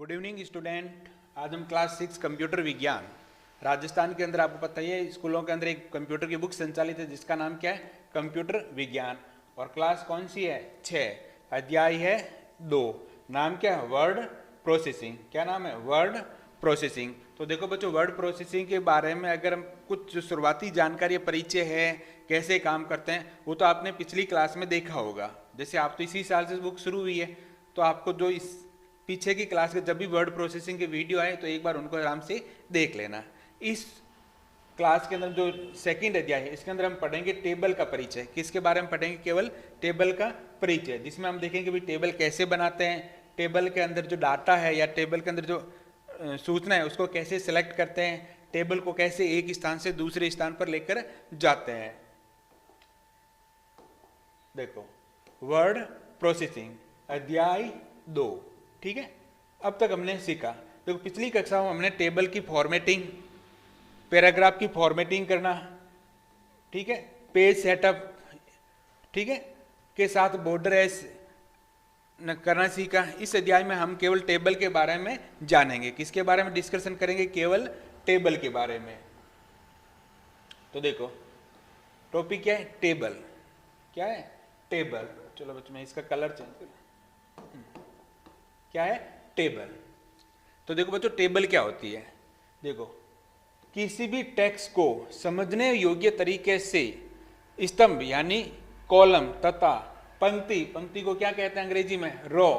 Good evening student. आज हम class 6 computer विज्ञान राजस्थान के अंदर, आपको पता ही है, स्कूलों के अंदर एक कंप्यूटर की बुक संचालित है जिसका नाम क्या है, कंप्यूटर विज्ञान। और क्लास कौन सी है, 6, अध्याय है 2, नाम क्या है, वर्ड प्रोसेसिंग। क्या नाम है, वर्ड प्रोसेसिंग। तो देखो बच्चों, वर्ड प्रोसेसिंग के बारे में अगर हम कुछ जो शुरुआती जानकारी परिचय है, कैसे काम करते हैं, वो तो आपने पिछली क्लास में देखा होगा। जैसे आप तो इसी साल से बुक शुरू हुई है, तो आपको जो इस पीछे की क्लास के जब भी वर्ड प्रोसेसिंग के वीडियो आए तो एक बार उनको आराम से देख लेना। इस क्लास के अंदर जो सेकंड अध्याय है, इसके अंदर हम पढ़ेंगे टेबल का परिचय। किसके बारे में पढ़ेंगे, केवल टेबल का परिचय, जिसमें हम देखेंगे भी टेबल कैसे बनाते हैं, टेबल के अंदर जो डाटा है या टेबल के अंदर जो सूचना है उसको कैसे सेलेक्ट करते हैं, टेबल को कैसे एक स्थान से दूसरे स्थान पर लेकर जाते हैं। देखो, वर्ड प्रोसेसिंग अध्याय 2, ठीक है। अब तक हमने सीखा, देखो पिछली कक्षा में हमने टेबल की फॉर्मेटिंग, पैराग्राफ की फॉर्मेटिंग करना, ठीक है, पेज सेटअप, ठीक है, के साथ बॉर्डर एस करना सीखा। इस अध्याय में हम केवल टेबल के बारे में जानेंगे। किसके बारे में डिस्कशन करेंगे, केवल टेबल के बारे में। तो देखो टॉपिक क्या है, टेबल। क्या है, टेबल। चलो बच्चों, मैं इसका कलर चेंज कर, क्या है, टेबल। तो देखो बच्चों, टेबल क्या होती है। देखो, किसी भी टेक्स्ट को समझने योग्य तरीके से स्तंभ यानी कॉलम तथा पंक्ति, पंक्ति को क्या कहते हैं अंग्रेजी में, रो,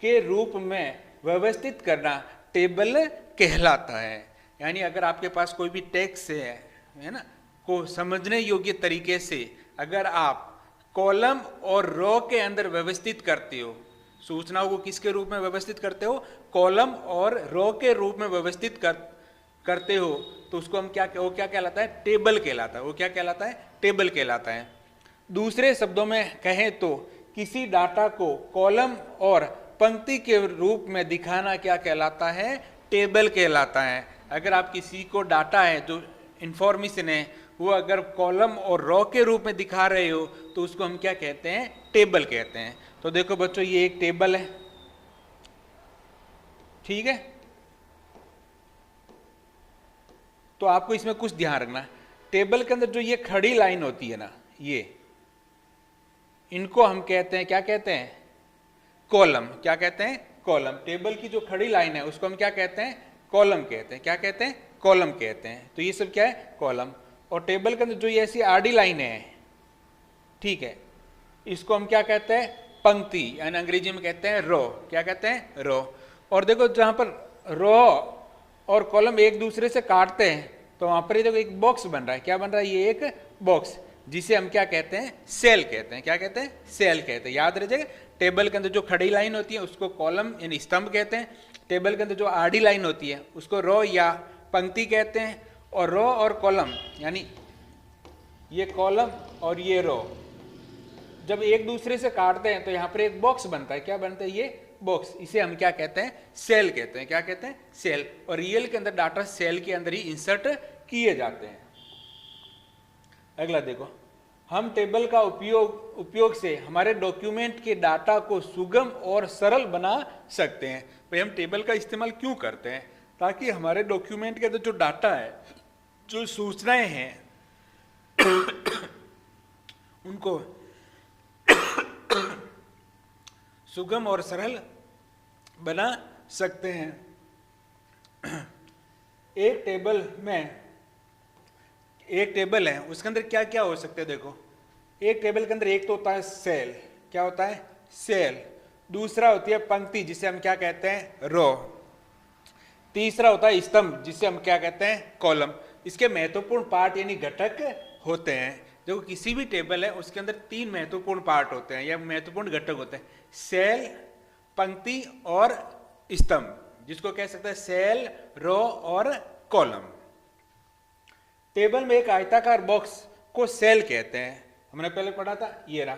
के रूप में व्यवस्थित करना टेबल कहलाता है। यानी अगर आपके पास कोई भी टेक्स्ट है ना, को समझने योग्य तरीके से अगर आप कॉलम और रो के अंदर व्यवस्थित करते हो, सूचनाओं को किसके रूप में व्यवस्थित करते हो, कॉलम और रो के रूप में व्यवस्थित करते हो, तो उसको हम वो क्या कहलाता है, टेबल कहलाता है। वो क्या कहलाता है, टेबल कहलाता है। दूसरे शब्दों में कहें तो किसी डाटा को कॉलम और पंक्ति के रूप में दिखाना क्या कहलाता है, टेबल कहलाता है। अगर आप किसी को डाटा है, जो इंफॉर्मेशन है, वो अगर कॉलम और रो के रूप में दिखा रहे हो तो उसको हम क्या कहते हैं, टेबल कहते हैं। तो देखो बच्चों, ये एक टेबल है, ठीक है। तो आपको इसमें कुछ ध्यान रखना, टेबल के अंदर जो ये खड़ी लाइन होती है ना, ये इनको हम कहते हैं, क्या कहते हैं, कॉलम। क्या कहते हैं, कॉलम। टेबल की जो खड़ी लाइन है उसको हम क्या कहते हैं, कॉलम कहते हैं। क्या कहते हैं, कॉलम कहते हैं। तो ये सब क्या है, कॉलम। और टेबल के अंदर जो ये ऐसी आड़ी लाइन है, ठीक है, इसको हम क्या कहते हैं, पंक्ति, यानी अंग्रेजी में कहते हैं रो। क्या कहते हैं, रो। और देखो, जहां पर रो और कॉलम एक दूसरे से काटते हैं तो वहां पर देखो एक बॉक्स बन रहा है। क्या बन रहा है, ये एक बॉक्स, जिसे हम क्या कहते हैं, सेल कहते हैं। क्या कहते हैं, सेल कहते हैं। याद रखिएगा, टेबल के अंदर जो खड़ी लाइन होती है उसको कॉलम यानी स्तंभ कहते हैं। टेबल के अंदर जो आड़ी लाइन होती है उसको रो या पंक्ति कहते हैं। और रो और कॉलम यानी ये कॉलम और ये रो जब एक दूसरे से काटते हैं तो यहाँ पर एक बॉक्स बनता है। क्या बनता है, ये बॉक्स, इसे हम क्या कहते हैं, सेल कहते हैं। क्या कहते हैं, सेल। और रियल के अंदर डाटा सेल के अंदर ही इंसर्ट किए जाते हैं। अगला देखो, हम टेबल का उपयोग से हमारे डॉक्यूमेंट के डाटा को सुगम और सरल बना सकते हैं। भाई, हम टेबल का इस्तेमाल क्यों करते हैं, ताकि हमारे डॉक्यूमेंट के अंदर जो डाटा है, जो सूचनाएं हैं, उनको सुगम और सरल बना सकते हैं। एक टेबल है, उसके अंदर क्या क्या हो सकते हैं। देखो, एक टेबल के अंदर एक तो होता है सेल। क्या होता है, सेल। दूसरा होती है पंक्ति, जिसे हम क्या कहते हैं, रो। तीसरा होता है स्तंभ, जिसे हम क्या कहते हैं, कॉलम। इसके महत्वपूर्ण पार्ट यानी घटक होते हैं। देखो, किसी भी टेबल है उसके अंदर 3 महत्वपूर्ण पार्ट होते हैं या महत्वपूर्ण घटक होते हैं, सेल, पंक्ति और स्तंभ, जिसको कह सकते हैं सेल, रो और कॉलम। टेबल में एक आयताकार बॉक्स को सेल कहते हैं। हमने पहले पढ़ा था, ये रहा,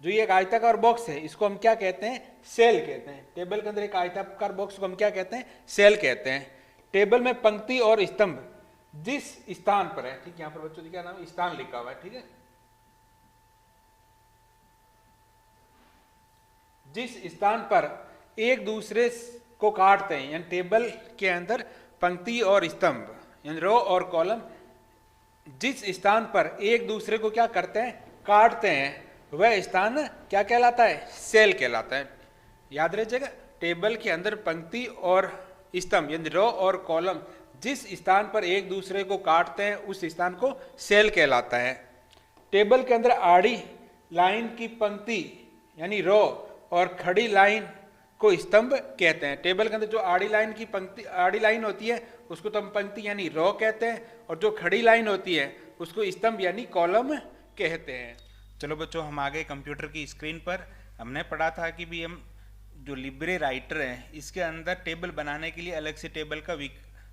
जो ये एक आयताकार बॉक्स है इसको हम क्या कहते हैं, सेल कहते हैं। टेबल के अंदर एक आयताकार बॉक्स को हम क्या कहते हैं, सेल कहते हैं। टेबल में पंक्ति और स्तंभ जिस स्थान पर है, ठीक, यहां पर बच्चों क्या नाम, स्थान लिखा हुआ है, ठीक है, जिस स्थान पर एक दूसरे को काटते हैं, यानी टेबल के अंदर पंक्ति और स्तंभ यानी रो और कॉलम जिस स्थान पर एक दूसरे को क्या करते हैं, काटते हैं, वह स्थान क्या कहलाता है, सेल कहलाता है। याद रखिएगा, टेबल के अंदर पंक्ति और स्तंभ यानी रो और कॉलम जिस स्थान पर एक दूसरे को काटते हैं उस स्थान को सेल कहलाता है। टेबल के अंदर आड़ी लाइन की पंक्ति यानी रो और खड़ी लाइन को स्तंभ कहते हैं। टेबल के अंदर जो आड़ी लाइन की पंक्ति आड़ी लाइन होती है उसको तो हम पंक्ति यानी रो कहते हैं, और जो खड़ी लाइन होती है उसको स्तंभ यानी कॉलम कहते हैं। चलो बच्चों, हम आ गए कंप्यूटर की स्क्रीन पर। हमने पढ़ा था कि भी हम जो लिब्रे राइटर है इसके अंदर टेबल बनाने के लिए अलग से टेबल का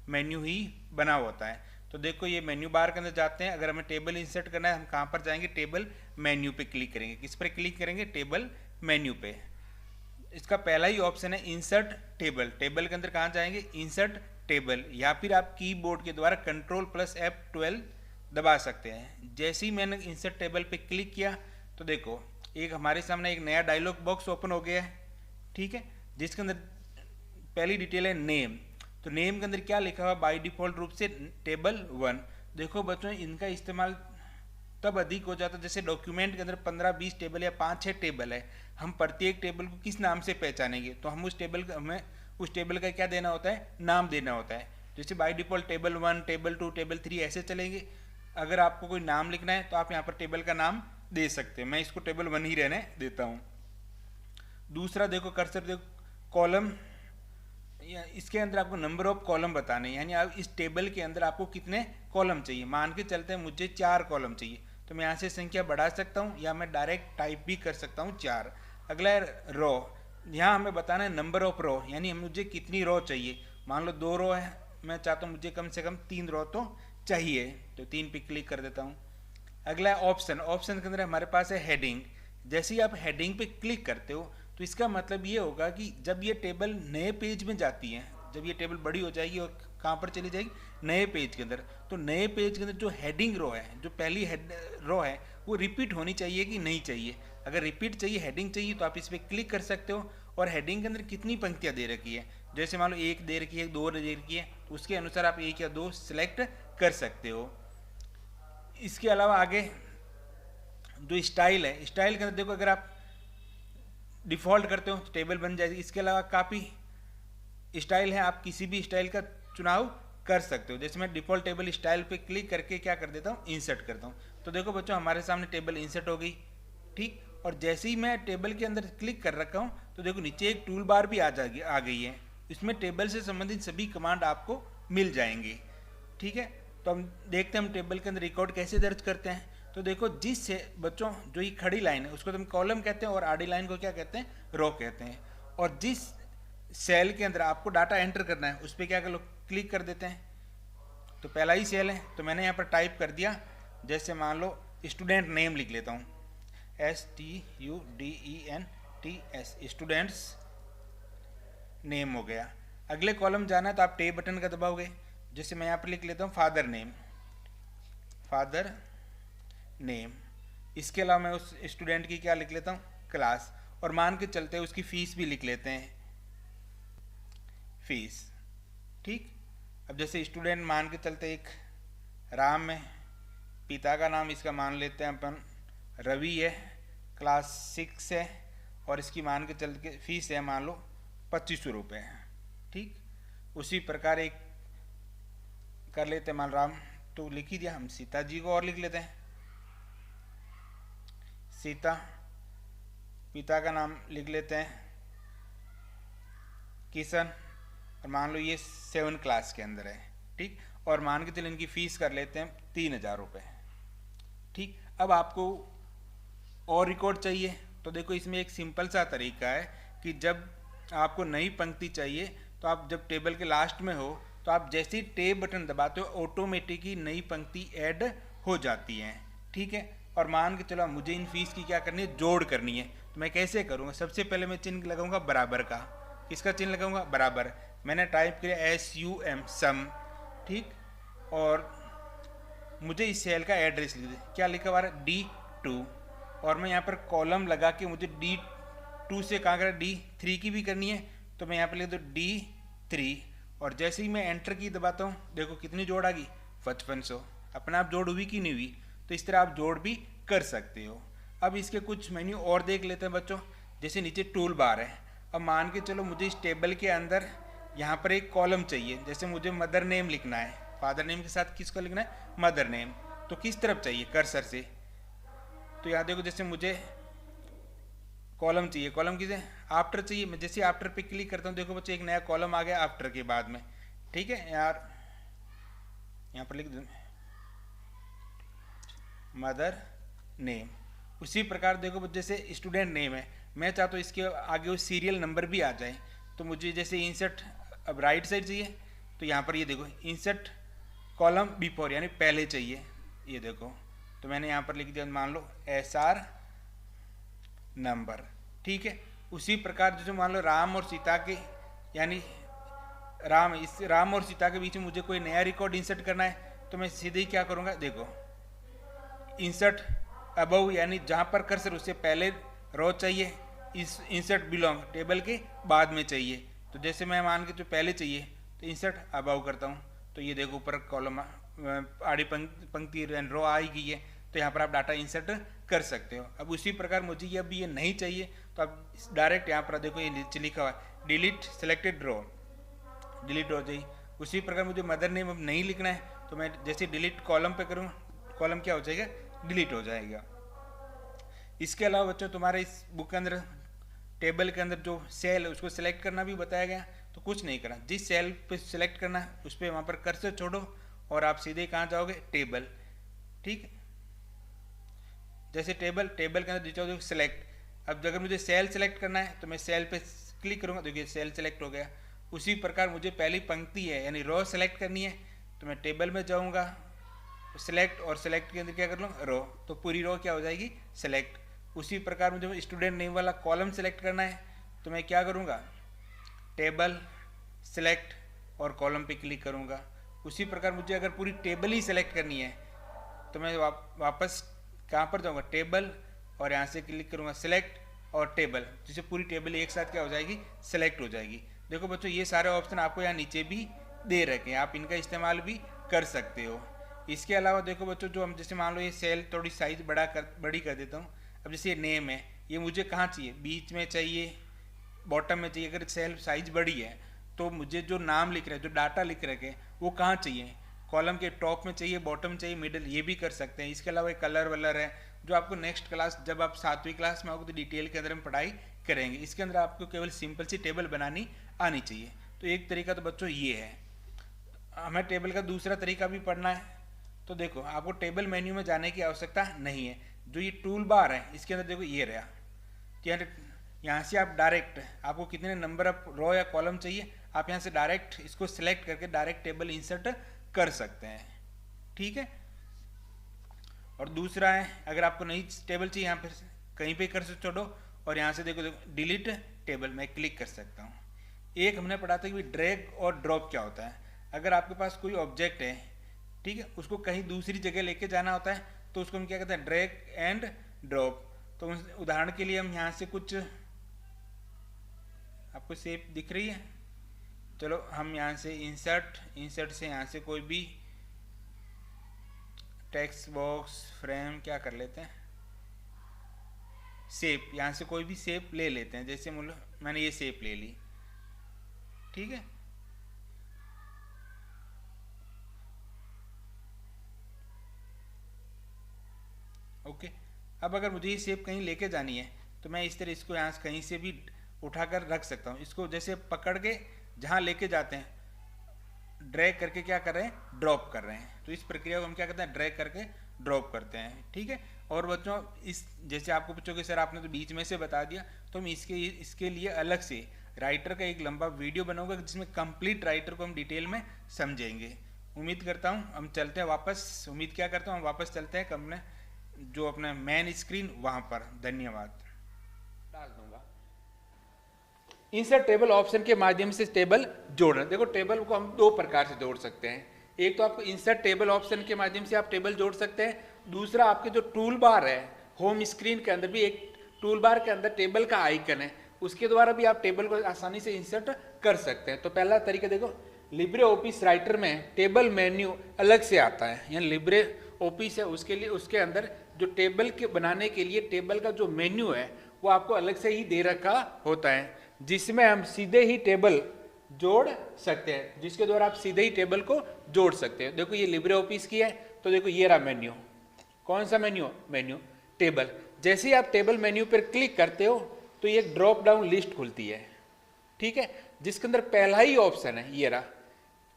मेन्यू ही बना होता है। तो देखो ये मेन्यू बार के अंदर जाते हैं, अगर हमें टेबल इंसर्ट करना है हम कहाँ पर जाएंगे, टेबल मेन्यू पे क्लिक करेंगे। किस पर क्लिक करेंगे, टेबल मेन्यू पे। इसका पहला ही ऑप्शन है इंसर्ट टेबल। टेबल के अंदर कहाँ जाएंगे, इंसर्ट टेबल, या फिर आप कीबोर्ड के द्वारा Ctrl+F12 दबा सकते हैं। जैसे ही मैंने इंसर्ट टेबल पे क्लिक किया तो देखो एक हमारे सामने एक नया डायलॉग बॉक्स ओपन हो गया है, ठीक है, जिसके अंदर पहली डिटेल है नेम। तो नेम के अंदर क्या लिखा हुआ, बाय डिफॉल्ट रूप से टेबल 1। देखो बच्चों, इनका इस्तेमाल तब अधिक हो जाता है जैसे डॉक्यूमेंट के अंदर 15-20 टेबल या 5-6 टेबल है, हम प्रत्येक टेबल को किस नाम से पहचानेंगे, तो हम हमें उस टेबल का क्या देना होता है, नाम देना होता है। जैसे by default table 1, table 2, table 3 ऐसे चलेंगे। अगर आपको कोई नाम लिखना है तो आप यहाँ पर टेबल का नाम दे सकते हैं। मैं इसको टेबल 1 ही रहने देता हूँ। दूसरा देखो कर्सर देखो, कॉलम, इसके अंदर आपको नंबर ऑफ कॉलम बताने, यानी आप इस टेबल के अंदर आपको कितने कॉलम चाहिए। मान के चलते हैं मुझे 4 कॉलम चाहिए, तो मैं यहाँ से संख्या बढ़ा सकता हूँ या मैं डायरेक्ट टाइप भी कर सकता हूँ 4। अगला है रो, यहाँ हमें बताना है नंबर ऑफ रो, यानी मुझे कितनी रो चाहिए। मान लो 2 रो है, मैं चाहता हूँ मुझे कम से कम 3 रो तो चाहिए, तो 3 पे क्लिक कर देता हूँ। अगला है ऑप्शन। ऑप्शन के अंदर हमारे पास है हेडिंग। जैसे ही आप हेडिंग पे क्लिक करते हो तो इसका मतलब ये होगा कि जब ये टेबल नए पेज में जाती है, जब ये टेबल बड़ी हो जाएगी और कहाँ पर चली जाएगी, नए पेज के अंदर, तो नए पेज के अंदर जो हेडिंग रो है, जो पहली रो है, वो रिपीट होनी चाहिए कि नहीं चाहिए। अगर रिपीट चाहिए, हेडिंग चाहिए, तो आप इस पर क्लिक कर सकते हो। और हेडिंग के अंदर कितनी पंक्तियाँ दे रखी है, जैसे मान लो 1 दे रखी है, 2 दे रखी है, तो उसके अनुसार आप 1 या 2 सिलेक्ट कर सकते हो। इसके अलावा आगे जो स्टाइल है, स्टाइल के अंदर देखो अगर आप डिफ़ॉल्ट करते हो तो टेबल बन जाएगी। इसके अलावा काफ़ी स्टाइल है, आप किसी भी स्टाइल का चुनाव कर सकते हो। जैसे मैं डिफ़ॉल्ट टेबल स्टाइल पे क्लिक करके क्या कर देता हूँ, इंसर्ट करता हूँ। तो देखो बच्चों, हमारे सामने टेबल इंसर्ट हो गई, ठीक। और जैसे ही मैं टेबल के अंदर क्लिक कर रखा हूँ तो देखो नीचे एक टूल बार भी आ गई है। इसमें टेबल से संबंधित सभी कमांड आपको मिल जाएंगे, ठीक है। तो हम देखते हैं हम टेबल के अंदर रिकॉर्ड कैसे दर्ज करते हैं। तो देखो जिससे बच्चों जो ये खड़ी लाइन है उसको तो हम कॉलम कहते हैं और आड़ी लाइन को क्या कहते हैं, रो कहते हैं। और जिस सेल के अंदर आपको डाटा एंटर करना है उस पर क्या कर लो, क्लिक कर देते हैं। तो पहला ही सेल है, तो मैंने यहाँ पर टाइप कर दिया, जैसे मान लो स्टूडेंट नेम लिख लेता हूँ, STUDENTS, स्टूडेंट्स नेम हो गया। अगले कॉलम जाना है तो आप टेब बटन का दबाओगे। जैसे मैं यहाँ पर लिख लेता हूँ फादर नेम। इसके अलावा मैं उस स्टूडेंट की क्या लिख लेता हूँ, क्लास। और मान के चलते हैं उसकी फीस भी लिख लेते हैं, फीस, ठीक। अब जैसे स्टूडेंट मान के चलते एक राम है, पिता का नाम इसका मान लेते हैं अपन रवि है, क्लास 6 है, और इसकी मान के चल के फीस है मान लो 2500 रुपये है, ठीक। उसी प्रकार एक कर लेते हैं, मान राम तो लिख ही दिया, हम सीता जी को और लिख लेते हैं, सीता। पिता का नाम लिख लेते हैं किशन, और मान लो ये 7 क्लास के अंदर है, ठीक। और मान के चलिए इनकी फीस कर लेते हैं 3000 रुपये, ठीक। अब आपको और रिकॉर्ड चाहिए तो देखो इसमें एक सिंपल सा तरीका है कि जब आपको नई पंक्ति चाहिए तो आप जब टेबल के लास्ट में हो तो आप जैसे ही टेब बटन दबाते हो ऑटोमेटिक ही नई पंक्ति ऐड हो जाती है, ठीक है। और मान के चलो मुझे इन फीस की क्या करनी है, जोड़ करनी है। तो मैं कैसे करूँगा, सबसे पहले मैं चिन्ह लगाऊंगा बराबर का। किसका चिन्ह लगाऊंगा, बराबर। मैंने टाइप किया SUM सम, ठीक। और मुझे इस सेल का एड्रेस लिख दे, क्या लिखा हुआ है D2, और मैं यहाँ पर कॉलम लगा के मुझे D2 से कहाँ कर D3 की भी करनी है तो मैं यहाँ पे लिख दूँ D3 और जैसे ही मैं एंटर की दबाता हूँ, देखो कितनी जोड़ आ गई 5500। अपने आप जोड़ हुई कि नहीं हुई? तो इस तरह आप जोड़ भी कर सकते हो। अब इसके कुछ मेन्यू और देख लेते हैं बच्चों। जैसे नीचे टूल बार है, अब मान के चलो मुझे इस टेबल के अंदर यहाँ पर एक कॉलम चाहिए। जैसे मुझे मदर नेम लिखना है, फादर नेम के साथ किसको लिखना है? Mother name. तो किस तरफ चाहिए? कर्सर से। तो यहाँ देखो जैसे मुझे कॉलम चाहिए, कॉलम किसे? आफ्टर चाहिए। मैं जैसे आफ्टर पे क्लिक करता हूँ, देखो बच्चे एक नया कॉलम आ गया आफ्टर के बाद में। ठीक है यार, यहाँ पर लिख दूँ मदर नेम। उसी प्रकार देखो जैसे स्टूडेंट नेम है, मैं चाहता हूँ इसके आगे वो सीरियल नंबर भी आ जाए। तो मुझे जैसे इंसर्ट अब राइट साइड चाहिए, तो यहाँ पर ये देखो इंसर्ट कॉलम बिफोर यानी पहले चाहिए। ये देखो, तो मैंने यहाँ पर लिख दिया मान लो SR नंबर। ठीक है, उसी प्रकार जैसे मान लो राम और सीता के यानी राम और सीता के बीच में मुझे कोई नया रिकॉर्ड इंसर्ट करना है, तो मैं सीधे ही क्या करूँगा? देखो इंसर्ट अबव यानी जहाँ पर कर्सर उससे पहले रो चाहिए, इस इंसर्ट बिलोंग टेबल के बाद में चाहिए। तो जैसे मैं मान के जो पहले चाहिए तो इंसर्ट अबव करता हूँ, तो ये देखो ऊपर कॉलम आड़ी पंक्ति रो आ ही गई है। तो यहाँ पर आप डाटा इंसर्ट कर सकते हो। अब उसी प्रकार मुझे ये नहीं चाहिए, तो आप डायरेक्ट यहाँ पर देखो ये नीचे लिखा हुआ है डिलीट सेलेक्टेड रो, डिलीट हो जाए। उसी प्रकार मुझे मदर नेम अब नहीं लिखना है, तो मैं जैसे डिलीट कॉलम पे करूँ, कॉलम क्या हो जाएगा? डिलीट हो जाएगा। इसके अलावा बच्चों तुम्हारे इस बुक के अंदर टेबल के अंदर जो सेल है उसको सिलेक्ट करना भी बताया गया। तो कुछ नहीं करना, जिस सेल पे सिलेक्ट करना है उस पर वहाँ पर कर्सर छोड़ो और आप सीधे कहाँ जाओगे? टेबल। ठीक, जैसे टेबल के अंदर जाओगे सिलेक्ट। अब अगर मुझे सेल सिलेक्ट करना है तो मैं सेल पे क्लिक करूँगा, देखिए सेल सिलेक्ट हो गया। उसी प्रकार मुझे पहली पंक्ति है यानी रो सेलेक्ट करनी है, तो मैं टेबल में जाऊँगा सिलेक्ट और सिलेक्ट के अंदर क्या कर लूँ? रो। तो पूरी रो क्या हो जाएगी? सिलेक्ट। उसी प्रकार मुझे स्टूडेंट नेम वाला कॉलम सेलेक्ट करना है, तो मैं क्या करूँगा? टेबल सिलेक्ट और कॉलम पे क्लिक करूँगा। उसी प्रकार मुझे अगर पूरी टेबल ही सेलेक्ट करनी है तो मैं वापस कहाँ पर जाऊँगा? टेबल, और यहाँ से क्लिक करूँगा सिलेक्ट और टेबल, जिससे पूरी टेबल एक साथ क्या हो जाएगी? सेलेक्ट हो जाएगी। देखो बच्चों ये सारे ऑप्शन आपको यहाँ नीचे भी दे रखे हैं, आप इनका इस्तेमाल भी कर सकते हो। इसके अलावा देखो बच्चों जो हम जैसे मान लो ये सेल थोड़ी साइज बड़ी कर देता हूँ। अब जैसे ये नेम है, ये मुझे कहाँ चाहिए? बीच में चाहिए, बॉटम में चाहिए। अगर सेल साइज बड़ी है तो मुझे जो नाम लिख रहे हैं, जो डाटा लिख रखे हैं, वो कहाँ चाहिए? कॉलम के टॉप में चाहिए, बॉटम चाहिए, मिडिल, ये भी कर सकते हैं। इसके अलावा एक कलर वलर है जो आपको नेक्स्ट क्लास जब आप 7वीं क्लास में आओगे तो डिटेल के अंदर हम पढ़ाई करेंगे। इसके अंदर आपको केवल सिंपल सी टेबल बनानी आनी चाहिए। तो एक तरीका तो बच्चों ये है। हमें टेबल का दूसरा तरीका भी पढ़ना है। तो देखो आपको टेबल मेन्यू में जाने की आवश्यकता नहीं है। जो ये टूल बार है इसके अंदर देखो ये रहा, यहाँ से आप डायरेक्ट आपको कितने नंबर ऑफ रो या कॉलम चाहिए, आप यहाँ से डायरेक्ट इसको सिलेक्ट करके डायरेक्ट टेबल इंसर्ट कर सकते हैं। ठीक है, और दूसरा है अगर आपको नई टेबल चाहिए, यहाँ पे कहीं पे कर सकते छोड़ो और यहाँ से देखो डिलीट टेबल में क्लिक कर सकता हूँ। एक हमने पढ़ा था कि ड्रैग और ड्रॉप क्या होता है। अगर आपके पास कोई ऑब्जेक्ट है, ठीक है, उसको कहीं दूसरी जगह लेके जाना होता है तो उसको हम क्या कहते हैं? Drag and drop. तो उदाहरण के लिए हम यहाँ से कुछ, आपको शेप दिख रही है, चलो हम यहाँ से इंसर्ट से यहाँ से कोई भी टेक्स्ट बॉक्स फ्रेम क्या कर लेते हैं? शेप, यहाँ से कोई भी शेप ले लेते हैं। जैसे मैंने ये शेप ले ली, ठीक है। ओके, अब अगर मुझे ये शेप कहीं लेके जानी है तो मैं इस तरह इसको यहाँ से कहीं से भी उठाकर रख सकता हूँ। इसको जैसे पकड़ के जहाँ लेके जाते हैं, ड्रैग करके क्या कर रहे हैं? ड्रॉप कर रहे हैं। तो इस प्रक्रिया को हम क्या करते हैं? ड्रैग करके ड्रॉप करते हैं। ठीक है, और बच्चों इस जैसे आपको पूछोगे सर आपने तो बीच में से बता दिया, तो हम इसके लिए अलग से राइटर का एक लंबा वीडियो बनाऊंगा जिसमें कंप्लीट राइटर को हम डिटेल में समझेंगे। उम्मीद करता हूँ हम चलते हैं वापस, उम्मीद क्या करता हूँ हम वापस चलते हैं अपने जो अपना मेन स्क्रीन वहाँ पर। धन्यवाद। डाल दूंगा इंसर्ट टेबल ऑप्शन के माध्यम से टेबल जोड़ना। देखो टेबल को हम दो प्रकार से जोड़ सकते हैं। एक तो आपको इंसर्ट टेबल ऑप्शन के माध्यम से आप टेबल जोड़ सकते हैं, दूसरा आपके जो टूल बार है होम स्क्रीन के अंदर भी एक टूल बार के अंदर टेबल का आइकन है, उसके द्वारा भी आप टेबल को आसानी से इंसर्ट कर सकते हैं। तो पहला तरीका देखो, लिब्रे ऑफिस राइटर में टेबल मेन्यू अलग से आता है, यानी लिब्रे ऑफिस है उसके लिए, उसके अंदर जो टेबल के बनाने के लिए टेबल का जो मेन्यू है वो आपको अलग से ही दे रखा होता है, जिसमें हम सीधे ही टेबल जोड़ सकते हैं, जिसके द्वारा आप सीधे ही टेबल को जोड़ सकते हैं। देखो ये लिब्रे ऑफिस की है, तो देखो ये रहा मेन्यू। कौन सा मेन्यू? Menu table. जैसे ही आप टेबल मेन्यू पर क्लिक करते हो तो ये एक ड्रॉप डाउन लिस्ट खुलती है, ठीक है, जिसके अंदर पहला ही ऑप्शन है ये रहा,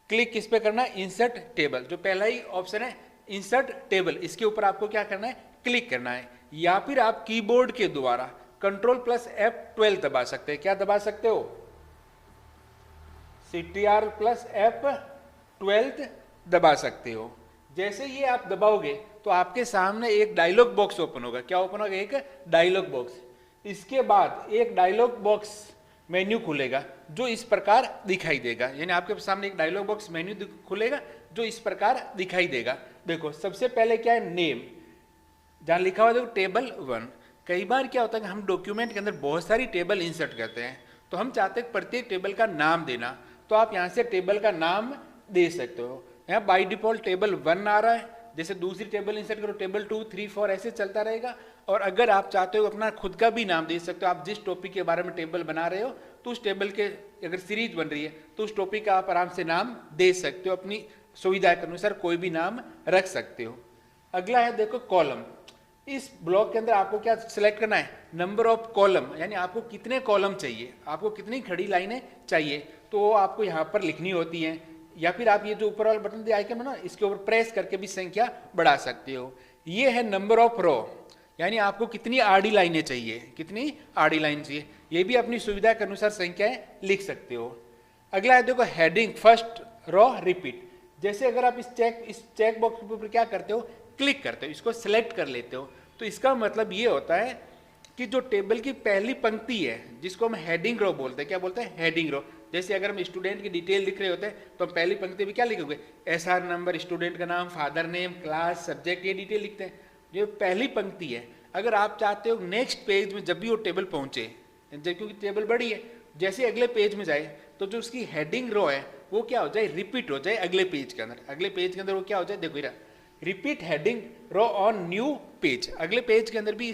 क्लिक किस पे करना है? Insert table. जो पहला ही ऑप्शन है इंसर्ट टेबल, इसके ऊपर आपको क्या करना है? क्लिक करना है, या फिर आप कीबोर्ड के द्वारा Ctrl+F12 दबा सकते हैं। क्या दबा सकते हो? Ctrl+F12 दबा सकते हो। जैसे ये आप दबाओगे तो आपके सामने एक डायलॉग बॉक्स ओपन होगा। क्या ओपन होगा? एक डायलॉग बॉक्स। इसके बाद एक डायलॉग बॉक्स मेन्यू खुलेगा जो इस प्रकार दिखाई देगा, यानी आपके सामने एक डायलॉग बॉक्स मेन्यू खुलेगा जो इस प्रकार दिखाई देगा। देखो सबसे पहले क्या है? नेम, जहां लिखा हुआ देखो टेबल 1। कई बार क्या होता है कि हम डॉक्यूमेंट के अंदर बहुत सारी टेबल इंसर्ट करते हैं, तो हम चाहते हैं प्रत्येक टेबल का नाम देना, तो आप यहाँ से टेबल का नाम दे सकते हो। यहाँ बाय डिफॉल्ट टेबल 1 आ रहा है, जैसे दूसरी टेबल इंसर्ट करो टेबल 2, 3, 4 ऐसे चलता रहेगा। और अगर आप चाहते हो अपना खुद का भी नाम दे सकते हो, आप जिस टॉपिक के बारे में टेबल बना रहे हो तो उस टेबल के अगर सीरीज बन रही है तो उस टॉपिक का आप आराम से नाम दे सकते हो, अपनी सुविधा के अनुसार कोई भी नाम रख सकते हो। अगला है देखो कॉलम। इस ब्लॉक के अंदर आपको क्या सिलेक्ट करना है? नंबर ऑफ कॉलम, यानी आपको कितने कॉलम चाहिए, आपको कितनी खड़ी लाइनें चाहिए, तो वो आपको यहाँ पर लिखनी होती हैं। या फिर आप ये जो ऊपर वाला बटन दिया आइकन है ना, इसके ऊपर प्रेस करके भी संख्या बढ़ा सकते हो। ये है नंबर ऑफ रो, यानी आपको कितनी आड़ी लाइनें चाहिए, कितनी आड़ी लाइन चाहिए, ये भी अपनी सुविधा के अनुसार संख्याएं लिख सकते हो। अगला है देखो हेडिंग, फर्स्ट रो रिपीट। जैसे अगर आप इस चेक बॉक्स के ऊपर क्या करते हो? क्लिक करते हो, इसको सिलेक्ट कर लेते हो, तो इसका मतलब ये होता है कि जो टेबल की पहली पंक्ति है जिसको हम हेडिंग रो बोलते हैं। क्या बोलते हैं? हेडिंग रो। जैसे अगर हम स्टूडेंट की डिटेल लिख रहे होते हैं तो हम पहली पंक्ति में क्या लिखोगे? SR नंबर, स्टूडेंट का नाम, फादर नेम, क्लास, सब्जेक्ट, ये डिटेल लिखते हैं। जो पहली पंक्ति है, अगर आप चाहते हो नेक्स्ट पेज में जब भी वो टेबल पहुंचे, क्योंकि टेबल बड़ी है, जैसे अगले पेज में जाए तो जो उसकी हेडिंग रो है वो क्या हो जाए? रिपीट हो जाए अगले पेज के अंदर। अगले पेज के अंदर वो क्या हो जाए? देखो इधर repeat heading row on new page. अगले पेज के अंदर भी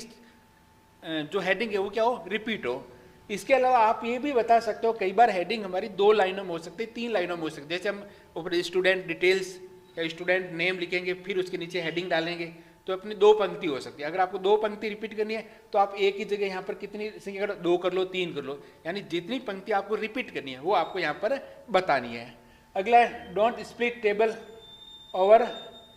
जो हेडिंग है वो क्या हो? रिपीट हो। इसके अलावा आप ये भी बता सकते हो, कई बार हेडिंग हमारी 2 लाइनों में हो सकती है, 3 लाइनों में हो सकती है। जैसे हम ऊपर स्टूडेंट डिटेल्स या स्टूडेंट नेम लिखेंगे, फिर उसके नीचे हेडिंग डालेंगे, तो अपनी 2 पंक्ति हो सकती है। अगर आपको 2 पंक्ति रिपीट करनी है तो आप एक ही जगह यहाँ पर कितनी संख्या करो? 2 कर लो, 3 कर लो, यानी जितनी पंक्ति आपको रिपीट करनी है वो आपको यहाँ पर बतानी है। अगला है don't split table over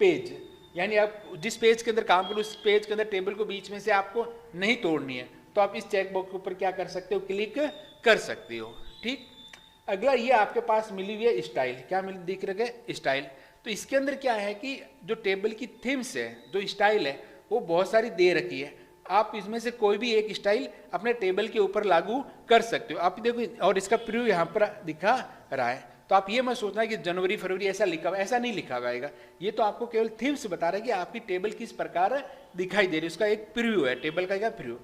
page, यानी आप जिस पेज के अंदर काम करो उस पेज के अंदर टेबल को बीच में से आपको नहीं तोड़नी है, तो आप इस चेक बॉक्स के ऊपर क्या कर सकते हो? क्लिक कर सकते हो। ठीक। अगला ये आपके पास मिली हुई है स्टाइल। क्या दिख रहा है? स्टाइल। तो इसके अंदर क्या है कि जो टेबल की थीम्स है, जो स्टाइल है, वो बहुत सारी दे रखी है। आप इसमें से कोई भी एक स्टाइल अपने टेबल के ऊपर लागू कर सकते हो। आप देखो, और इसका प्रीव्यू यहाँ पर दिखा रहा है, तो आप ये मत सोचना कि जनवरी फरवरी ऐसा लिखा हुआ, ऐसा नहीं लिखा हुआ आएगा। ये तो आपको केवल थीम्स बता रहा है कि आपकी टेबल किस प्रकार दिखाई दे रही है, उसका एक प्रीव्यू है, टेबल का क्या प्रीव्यू।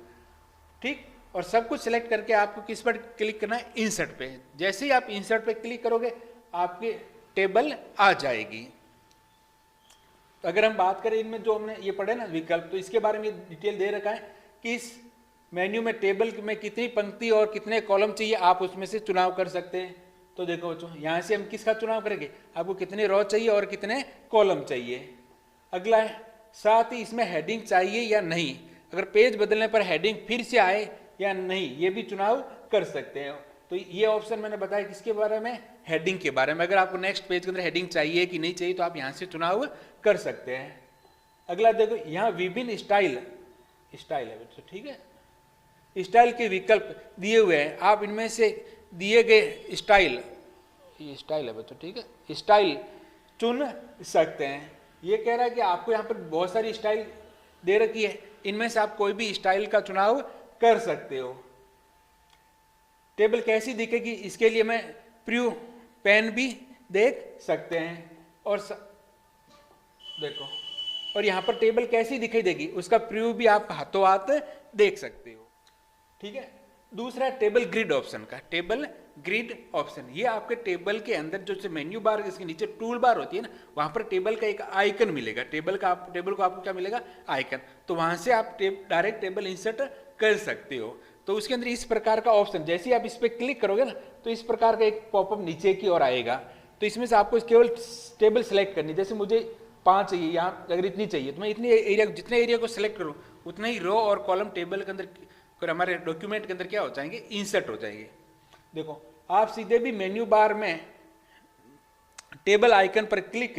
ठीक। और सब कुछ सिलेक्ट करके आपको किस पर क्लिक करना है? इंसर्ट पे। जैसे ही आप इंसर्ट पे क्लिक करोगे आपकी टेबल आ जाएगी। तो अगर हम बात करें इनमें जो हमने ये पढ़े ना विकल्प, तो इसके बारे में डिटेल दे रखा है कि इस मेन्यू में टेबल में कितनी पंक्ति और कितने कॉलम चाहिए, आप उसमें से चुनाव कर सकते हैं। तो देखो बच्चों, यहाँ से हम किसका चुनाव करेंगे? आपको कितने रो चाहिए और कितने कॉलम चाहिए। अगला है साथ ही इसमें हेडिंग चाहिए या नहीं, अगर पेज बदलने पर हेडिंग फिर से आए या नहीं, ये भी चुनाव कर सकते हैं। तो ये ऑप्शन मैंने बताया किसके बारे में? हेडिंग के बारे में। अगर आपको नेक्स्ट पेज के अंदर हेडिंग चाहिए कि नहीं चाहिए तो आप यहाँ से चुनाव कर सकते हैं। अगला देखो, यहाँ विभिन्न स्टाइल है बच्चों, ठीक है, स्टाइल के विकल्प दिए हुए हैं। आप इनमें से दिए गए स्टाइल, ये स्टाइल है बच्चों, ठीक है, स्टाइल चुन सकते हैं। ये कह रहा है कि आपको यहाँ पर बहुत सारी स्टाइल दे रखी है, इनमें से आप कोई भी स्टाइल का चुनाव कर सकते हो। टेबल कैसी दिखेगी इसके लिए मैं प्रीव्यू पेन भी देख सकते हैं। और देखो, और यहाँ पर टेबल कैसी दिखाई देगी उसका प्रीव्यू भी आप हाथों हाथ देख सकते हो। ठीक है। दूसरा टेबल ग्रिड ऑप्शन का, टेबल ग्रिड ऑप्शन, ये आपके टेबल के अंदर जो मेन्यू बार इसके नीचे टूल बार होती है ना, वहां पर टेबल का एक आइकन मिलेगा, टेबल को आपको क्या मिलेगा, आइकन। तो वहां से आप डायरेक्ट टेबल इंसर्ट कर सकते हो। तो उसके अंदर इस प्रकार का ऑप्शन, जैसे ही आप इस पर क्लिक करोगे ना, तो इस प्रकार का एक पॉपअप नीचे की ओर आएगा। तो इसमें से आपको केवल टेबल सेलेक्ट करनी, जैसे मुझे 5 चाहिए, यहाँ अगर इतनी चाहिए तो मैं इतनी एरिया, जितने एरिया को सिलेक्ट करूँ उतना ही रो और कॉलम टेबल के अंदर, फिर हमारे डॉक्यूमेंट के अंदर क्या हो जाएंगे, इंसर्ट हो जाएंगे। देखो आप सीधे भी मेन्यू बार में टेबल आइकन पर क्लिक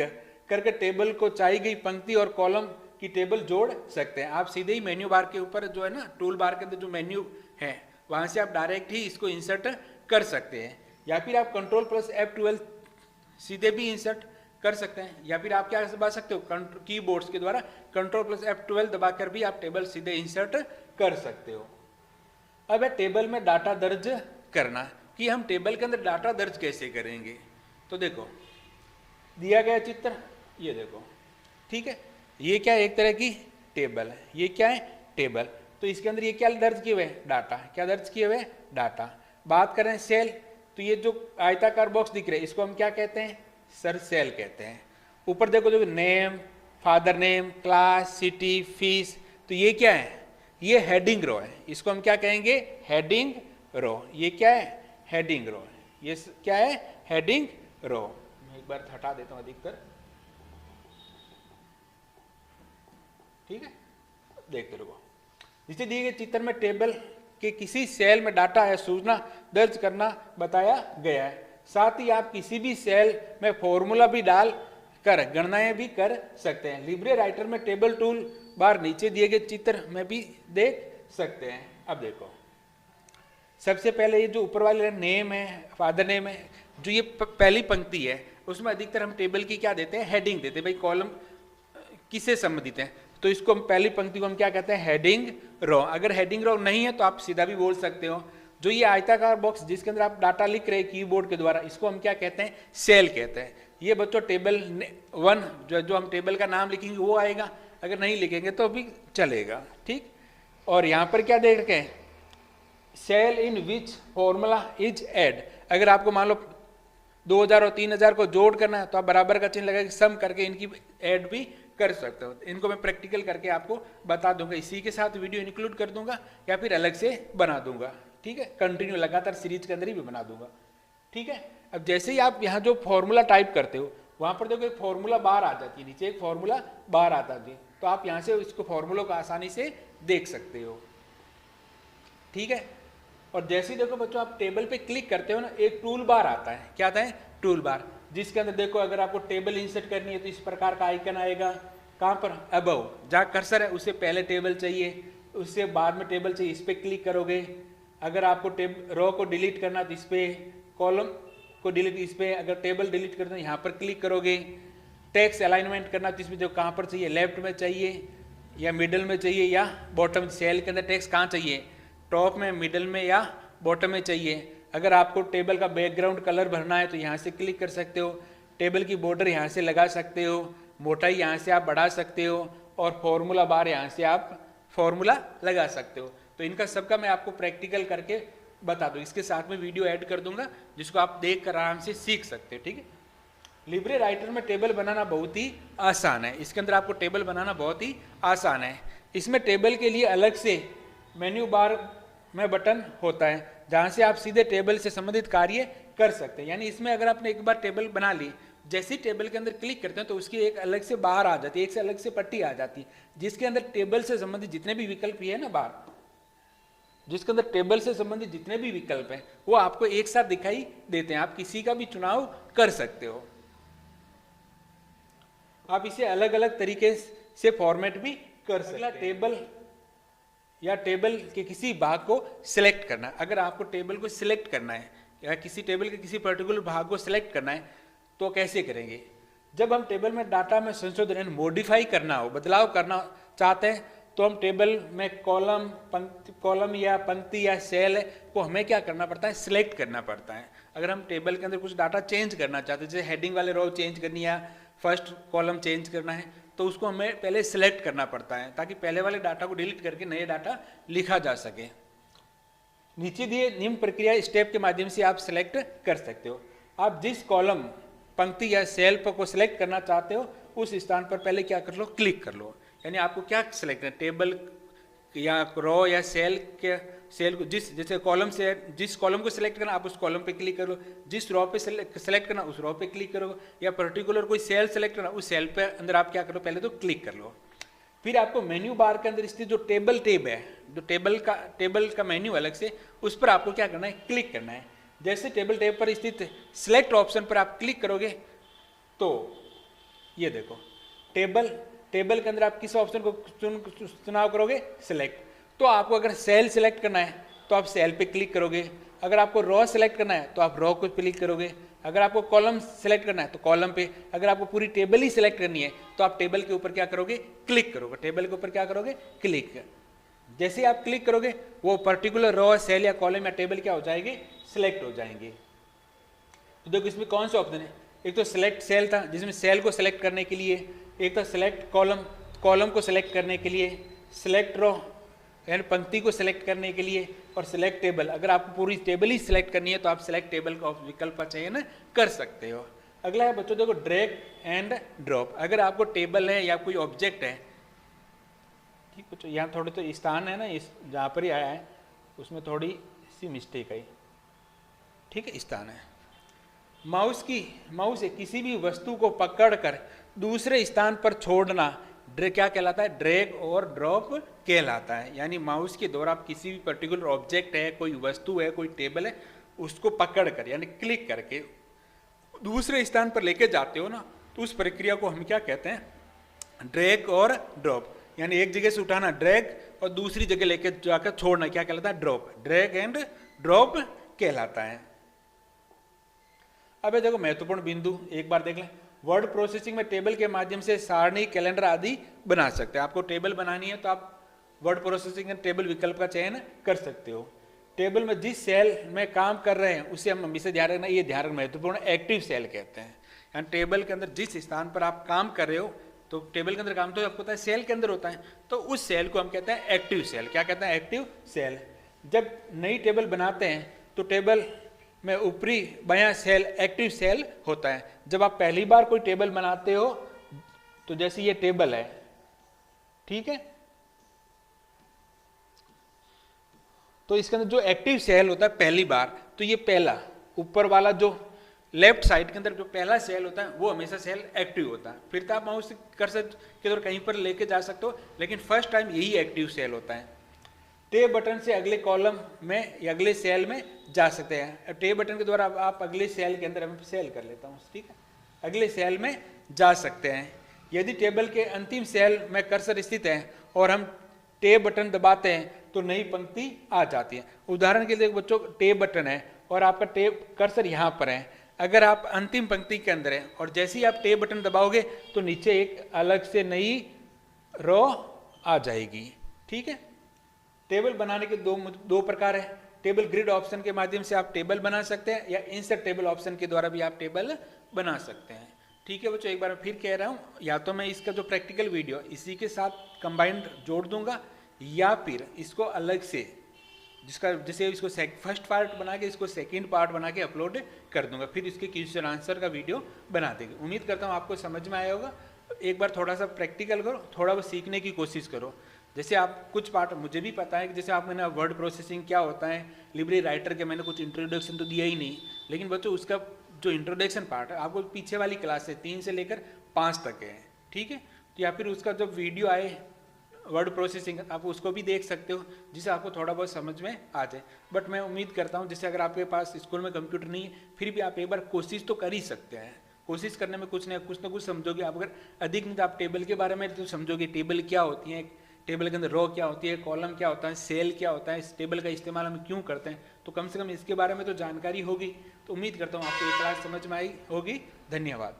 करके टेबल को चाहिए गई पंक्ति और कॉलम की टेबल जोड़ सकते हैं। आप सीधे ही मेन्यू बार के ऊपर जो है ना, टूल बार के अंदर जो मेन्यू है वहां से आप डायरेक्ट ही इसको इंसर्ट कर सकते हैं, या फिर आप Ctrl+F12 सीधे भी इंसर्ट कर सकते हैं, या फिर आप क्या दबा सकते हो, कीबोर्ड्स के द्वारा Ctrl+F12 दबाकर भी आप टेबल सीधे इंसर्ट कर सकते हो। अब है टेबल में डाटा दर्ज करना, कि हम टेबल के अंदर डाटा दर्ज कैसे करेंगे। तो देखो दिया गया चित्र, ये देखो, ठीक है, ये क्या है, एक तरह की टेबल है, ये क्या है, टेबल। तो इसके अंदर ये क्या दर्ज किए हुए, डाटा, क्या दर्ज किए हुए, डाटा। बात करें सेल, तो ये जो आयताकार बॉक्स दिख रहे हैं इसको हम क्या कहते हैं, सर सेल कहते हैं। ऊपर देखो जो name, father name, class, city, fees, तो ये क्या है, ये हेडिंग रो है, इसको हम क्या कहेंगे, हेडिंग रो। ये क्या है, हेडिंग रो है, ये क्या है, हेडिंग रो। मैं एक बार हटा देता हूं अधिकतर, ठीक है, देखते रहो। जिसे दिए गए चित्र में टेबल के किसी सेल में डाटा या सूचना दर्ज करना बताया गया है। साथ ही आप किसी भी सेल में फॉर्मूला भी डाल कर गणनाएं भी कर सकते हैं। लिब्रे राइटर में टेबल टूल बार नीचे दिए गए चित्र में भी देख सकते हैं। अब देखो सबसे पहले ये जो ऊपर वाले नेम है, फादर नेम है, जो ये पहली पंक्ति है उसमें अधिकतर हम टेबल की क्या देते हैं, हेडिंग देते हैं। भाई कॉलम किससे संबंधित है, तो इसको हम पहली पंक्ति को हम क्या कहते हैं, हेडिंग रो। अगर हेडिंग रो नहीं है तो आप सीधा भी बोल सकते हो। जो ये आयताकार बॉक्स जिसके अंदर आप डाटा लिख रहे हैं कीबोर्ड के द्वारा, इसको हम क्या कहते हैं, सेल कहते हैं। ये बच्चों टेबल 1 जो हम टेबल का नाम लिखेंगे वो आएगा, अगर नहीं लिखेंगे तो भी चलेगा, ठीक। और यहाँ पर क्या देख रखे हैं, cell in which formula is add. अगर आपको मान लो 2000 और 3000 को जोड़ करना है तो आप बराबर का चिन्ह लगा के सम करके इनकी ऐड भी कर सकते हो। इनको मैं प्रैक्टिकल करके आपको बता दूंगा, इसी के साथ वीडियो इंक्लूड कर दूंगा या फिर अलग से बना दूंगा, ठीक है। कंटिन्यू लगातार सीरीज के अंदर ही भी बना दूंगा, ठीक है। अब जैसे ही आप यहाँ जो फॉर्मूला टाइप करते हो वहां पर देखो एक फॉर्मूला बार आ जाती है, नीचे एक फॉर्मूला बार आता है, तो आप यहाँ से इसको फॉर्मूलों को आसानी से देख सकते हो, ठीक है। और जैसे ही देखो बच्चों आप टेबल पे क्लिक करते हो ना, एक टूल बार आता है, क्या आता है, टूल बार, जिसके अंदर देखो अगर आपको टेबल इंसर्ट करनी है तो इस प्रकार का आइकन आएगा। कहाँ पर, अबव, जहाँ कर्सर है उससे पहले टेबल चाहिए, उससे बाद में टेबल चाहिए, इस पर क्लिक करोगे। अगर आपको रो को डिलीट करना तो इस पर, कॉलम को डिलीट इस पर, अगर टेबल डिलीट करना यहाँ पर क्लिक करोगे। टेक्स्ट अलाइनमेंट करना तो इसमें जो कहाँ पर चाहिए, लेफ्ट में चाहिए या मिडल में चाहिए या बॉटम, सेल के अंदर टेक्स्ट कहाँ चाहिए, टॉप में, मिडल में या बॉटम में चाहिए। अगर आपको टेबल का बैकग्राउंड कलर भरना है तो यहाँ से क्लिक कर सकते हो। टेबल की बॉर्डर यहाँ से लगा सकते हो, मोटाई यहाँ से आप बढ़ा सकते हो, और फॉर्मूला बार यहाँ से आप फॉर्मूला लगा सकते हो। तो इनका सबका मैं आपको प्रैक्टिकल करके बता दूँ, इसके साथ में वीडियो ऐड कर दूंगा जिसको आप देख कर आराम से सीख सकते हो, ठीक है। लिब्रे राइटर में टेबल बनाना बहुत ही आसान है, इसके अंदर आपको टेबल बनाना बहुत ही आसान है। इसमें टेबल के लिए अलग से मेन्यू बार में बटन होता है जहाँ से आप सीधे टेबल से संबंधित कार्य कर सकते हैं। यानी इसमें अगर आपने एक बार टेबल बना ली, जैसे ही टेबल के अंदर क्लिक करते हैं तो उसकी एक अलग से बाहर आ जाती है, एक से अलग से पट्टी आ जाती है जिसके अंदर टेबल से संबंधित जितने भी विकल्प है ना, बाहर जिसके अंदर टेबल से संबंधित जितने भी विकल्प हैं वो आपको एक साथ दिखाई देते हैं। आप किसी का भी चुनाव कर सकते हो, आप इसे अलग अलग तरीके से फॉर्मेट भी कर सकते हैं। टेबल या टेबल के किसी भाग को सिलेक्ट करना, अगर आपको टेबल को सिलेक्ट करना है या किसी टेबल के किसी पर्टिकुलर भाग को सिलेक्ट करना है तो कैसे करेंगे। जब हम टेबल में डाटा में संशोधन मॉडिफाई करना हो, बदलाव करना चाहते हैं तो हम टेबल में कॉलम या पंक्ति या सेल को हमें क्या करना पड़ता है, सिलेक्ट करना पड़ता है। अगर हम टेबल के अंदर कुछ डाटा चेंज करना चाहते हैं, जैसे हेडिंग वाले रो चेंज करनी है, फर्स्ट कॉलम चेंज करना है, तो उसको हमें पहले सिलेक्ट करना पड़ता है ताकि पहले वाले डाटा को डिलीट करके नए डाटा लिखा जा सके। नीचे दिए निम्न प्रक्रिया स्टेप के माध्यम से आप सेलेक्ट कर सकते हो। आप जिस कॉलम, पंक्ति या सेल पर को सिलेक्ट करना चाहते हो उस स्थान पर पहले क्या कर लो, क्लिक कर लो। यानी आपको क्या सिलेक्ट करना, टेबल या रो या सेल को जैसे कॉलम से जिस कॉलम को सिलेक्ट करना आप उस कॉलम पे क्लिक करो, जिस रो पे सिलेक्ट करना उस रो पे क्लिक करो, या पर्टिकुलर कोई सेल सेलेक्ट करना उस सेल पे अंदर आप क्या करो, पहले तो क्लिक कर लो। फिर आपको मेन्यू बार के अंदर स्थित जो टेबल टैब है, जो टेबल का मेन्यू अलग से, उस पर आपको क्या करना है, क्लिक करना है। जैसे टेबल टैब पर स्थित सिलेक्ट ऑप्शन पर आप क्लिक करोगे तो ये देखो टेबल के अंदर आप किस ऑप्शन को चुनाव करोगे, सिलेक्ट। तो आपको अगर सेल सिलेक्ट करना है तो आप सेल पे क्लिक करोगे, अगर आपको रो सिलेक्ट करना है तो आप रो को क्लिक करोगे, अगर आपको कॉलम सेलेक्ट करना है तो कॉलम पे, अगर आपको पूरी टेबल ही सिलेक्ट करनी है तो आप टेबल के ऊपर क्या करोगे, क्लिक करोगे। टेबल के ऊपर क्या करोगे, क्लिक। जैसे आप क्लिक करोगे वो पर्टिकुलर रो, सेल या कॉलम या टेबल क्या हो जाएंगे, सिलेक्ट हो जाएंगे। तो देखो इसमें कौन से ऑप्शन है, एक तो सिलेक्ट सेल था जिसमें सेल को सिलेक्ट करने के लिए, एक था सिलेक्ट कॉलम को सिलेक्ट करने के लिए, सिलेक्ट रो यानी पंक्ति को सिलेक्ट करने के लिए, और सिलेक्ट टेबल। अगर आपको पूरी टेबल ही सिलेक्ट करनी है तो आप सिलेक्ट टेबल का विकल्प का चयन कर सकते हो। अगला है बच्चों देखो ड्रैग एंड ड्रॉप। अगर आपको टेबल है या कोई ऑब्जेक्ट है, ठीक बच्चों यहाँ थोड़े तो स्थान है ना, इस जहाँ पर ही आया है उसमें थोड़ी सी मिस्टेक आई, ठीक है, स्थान है। माउस से किसी भी वस्तु को पकड़कर दूसरे स्थान पर छोड़ना क्या कहलाता है, ड्रैग और ड्रॉप कहलाता है। यानी माउस के द्वारा आप किसी भी पर्टिकुलर ऑब्जेक्ट है, कोई वस्तु है, कोई टेबल है, उसको पकड़कर यानी क्लिक करके दूसरे स्थान पर लेके जाते हो ना, तो उस प्रक्रिया को हम क्या कहते हैं, ड्रैग और ड्रॉप। यानी एक जगह से उठाना ड्रैग और दूसरी जगह लेके जाकर छोड़ना क्या कहलाता है, ड्रॉप। ड्रैग एंड ड्रॉप कहलाता है। अब देखो महत्वपूर्ण बिंदु एक बार देख लें। वर्ड प्रोसेसिंग में टेबल के माध्यम से सारणी, कैलेंडर आदि बना सकते हैं। आपको टेबल बनानी है तो आप वर्ड प्रोसेसिंग में टेबल विकल्प का चयन कर सकते हो। टेबल में जिस सेल में काम कर रहे हैं उसे हम हमेशा ध्यान रखना, ये ध्यान महत्वपूर्ण एक्टिव सेल कहते हैं। यानी टेबल के अंदर जिस स्थान पर आप काम कर रहे हो, तो टेबल के अंदर काम तो आपको पता है सेल के अंदर होता है, तो उस सेल को हम कहते हैं एक्टिव सेल। क्या कहते हैं, एक्टिव सेल। जब नई टेबल बनाते हैं तो टेबल में ऊपरी बायां सेल एक्टिव सेल होता है। जब आप पहली बार कोई टेबल बनाते हो तो जैसे ये टेबल है, ठीक है, तो इसके अंदर जो एक्टिव सेल होता है पहली बार, तो ये पहला ऊपर वाला जो लेफ्ट साइड के अंदर जो पहला सेल होता है वो हमेशा सेल एक्टिव होता है। फिर तो आप माउस कर सकते हो, कहीं पर लेके जा सकते हो, लेकिन फर्स्ट टाइम यही एक्टिव सेल होता है। टेब बटन से अगले कॉलम में या अगले सेल में जा सकते हैं। टेब बटन के द्वारा आप अगले सेल के अंदर, मैं सेल कर लेता हूँ, ठीक है, अगले सेल में जा सकते हैं। यदि टेबल के अंतिम सेल में कर्सर स्थित है और हम टेब बटन दबाते हैं तो नई पंक्ति आ जाती है। उदाहरण के लिए बच्चों टेब बटन है और आपका टेब कर्सर यहाँ पर है, अगर आप अंतिम पंक्ति के अंदर हैं और जैसे ही आप टेब बटन दबाओगे तो नीचे एक अलग से नई रो आ जाएगी, ठीक है। टेबल बनाने के दो प्रकार है। टेबल ग्रिड ऑप्शन के माध्यम से आप टेबल बना सकते हैं या इंसर्ट टेबल ऑप्शन के द्वारा भी आप टेबल बना सकते हैं, ठीक है बच्चों। एक बार फिर कह रहा हूँ, या तो मैं इसका जो प्रैक्टिकल वीडियो इसी के साथ कंबाइंड जोड़ दूंगा, या फिर इसको अलग से जैसे इसको फर्स्ट पार्ट बना के इसको सेकंड पार्ट बना के अपलोड कर दूंगा, फिर इसके क्वेश्चन आंसर का वीडियो बना देंगे। उम्मीद करता हूँ आपको समझ में आया होगा। एक बार थोड़ा सा प्रैक्टिकल करो, थोड़ा वो सीखने की कोशिश करो। जैसे आप कुछ पार्ट मुझे भी पता है कि जैसे आप मैंने वर्ड प्रोसेसिंग क्या होता है, लिब्रे राइटर के मैंने कुछ इंट्रोडक्शन तो दिया ही नहीं, लेकिन बच्चों उसका जो इंट्रोडक्शन पार्ट है आपको पीछे वाली क्लास से 3 से लेकर 5 तक है, ठीक है। तो या फिर उसका जब वीडियो आए वर्ड प्रोसेसिंग आप उसको भी देख सकते हो, जिससे आपको थोड़ा बहुत समझ में आ जाए। बट मैं उम्मीद करता हूँ जैसे अगर आपके पास स्कूल में कंप्यूटर नहीं है फिर भी आप एक बार कोशिश तो कर ही सकते हैं। कोशिश करने में कुछ ना कुछ समझोगे आप। अगर अधिक नहीं तो आप टेबल के बारे में तो समझोगे, टेबल क्या होती है, टेबल के अंदर रो क्या होती है, कॉलम क्या होता है, सेल क्या होता है, इस टेबल का इस्तेमाल हम क्यों करते हैं, तो कम से कम इसके बारे में तो जानकारी होगी। तो उम्मीद करता हूँ आपको ये क्लास समझ में आई होगी। धन्यवाद।